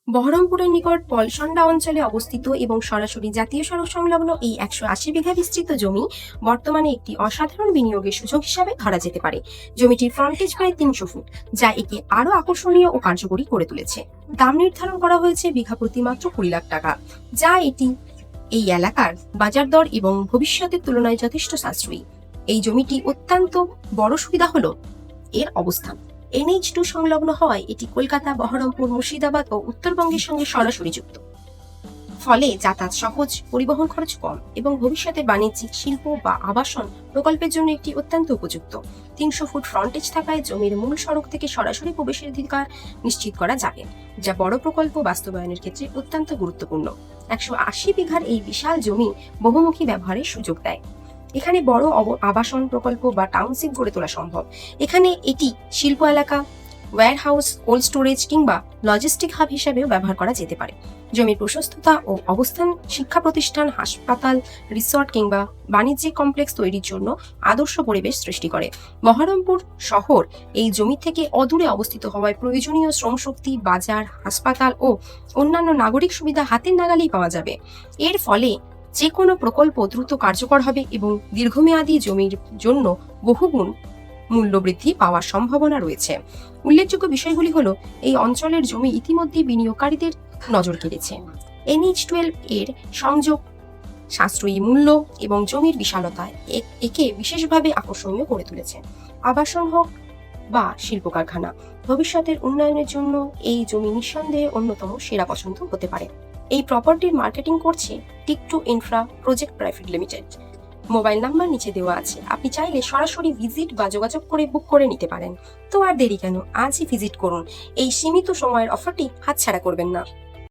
বহরমপুরের নিকট পলসন্ডা অঞ্চলে অবস্থিত এবং সরাসরি জাতীয় সড়ক সংলগ্ন এই 180 বিঘা বিস্তৃত জমি বর্তমানে একটি অসাধারণ বিনিয়োগের সুযোগ হিসাবে ধরা যেতে পারে। জমিটির ফ্রন্টেজ প্রায় 300 ফুট, যা একে আরো আকর্ষণীয় ও কার্যকরী করে তুলেছে। দাম নির্ধারণ করা হয়েছে বিঘা প্রতি মাত্র 20 লাখ টাকা, যা এই এলাকার বাজার দর এবং ভবিষ্যতের তুলনায় যথেষ্ট সাশ্রয়ী। এই জমিটি অত্যন্ত বড় সুবিধা হলো এর অবস্থান। NH2 সংলগ্ন হওয়ায় এটি কলকাতা, বহরমপুর, মুর্শিদাবাদ ও উত্তরবঙ্গের সঙ্গে সরাসরি যুক্ত। ফলে যাতায়াত সহজ, পরিবহন খরচ কম এবং ভবিষ্যতে বাণিজ্যিক, শিল্প বা আবাসন প্রকল্পের জন্য একটি অত্যন্ত উপযুক্ত। 300 ফুট ফ্রন্টেজ থাকায় জমির মূল সড়ক থেকে সরাসরি প্রবেশের অধিকার নিশ্চিত করা যাবে, যা বড় প্রকল্প বাস্তবায়নের ক্ষেত্রে অত্যন্ত গুরুত্বপূর্ণ। 180 বিঘার এই বিশাল জমি বহুমুখী ব্যবহারের সুযোগ দেয়। এখানে বড় আবাসন প্রকল্প বা টাউনশিপ গড়ে তোলা সম্ভব। এখানে এটি শিল্প এলাকা, ওয়্যারহাউস, কোল্ড স্টোরেজ কিংবা লজিস্টিক হাব হিসেবেও ব্যবহার করা যেতে পারে। জমির প্রশস্ততা ও অবস্থান শিক্ষা প্রতিষ্ঠান, হাসপাতাল, রিসর্ট কিংবা বাণিজ্যিক কমপ্লেক্স তৈরির জন্য আদর্শ পরিবেশ সৃষ্টি করে। বহরমপুর শহর এই জমি থেকে অদূরে অবস্থিত হওয়ায় প্রয়োজনীয় শ্রমশক্তি, বাজার, হাসপাতাল ও অন্যান্য নাগরিক সুবিধা হাতের নাগালেই পাওয়া যাবে। এর ফলে যে কোনো প্রকল্প দ্রুত কার্যকর হবে এবং দীর্ঘমেয়াদী জমির জন্য বহুগুণ মূল্য বৃদ্ধি পাওয়ার সম্ভাবনা রয়েছে। উল্লেখযোগ্য বিষয়গুলি হলো, এই অঞ্চলের জমি ইতিমধ্যে বিনিয়োগকারীদের নজর কেড়েছে। NH12 এর সংযোগ, সাশ্রয়ী মূল্য এবং জমির বিশালতা একে বিশেষভাবে আকর্ষণীয় করে তুলেছে। আবাসন হোক বা শিল্প কারখানা, ভবিষ্যতের উন্নয়নের জন্য এই জমি নিঃসন্দেহে অন্যতম সেরা পছন্দ হতে পারে। এই প্রপার্টির মার্কেটিং করছে টিক2 infra project private limited. Mobile number নিচে দেওয়া আছে, আপনি চাইলে সরাসরি ভিজিট বা যোগাযোগ করে বুক করে নিতে পারেন। তো আর দেরি কেন, আজই ভিজিট করুন। এই সীমিত সময়ের অফারটি হাতছাড়া করবেন না।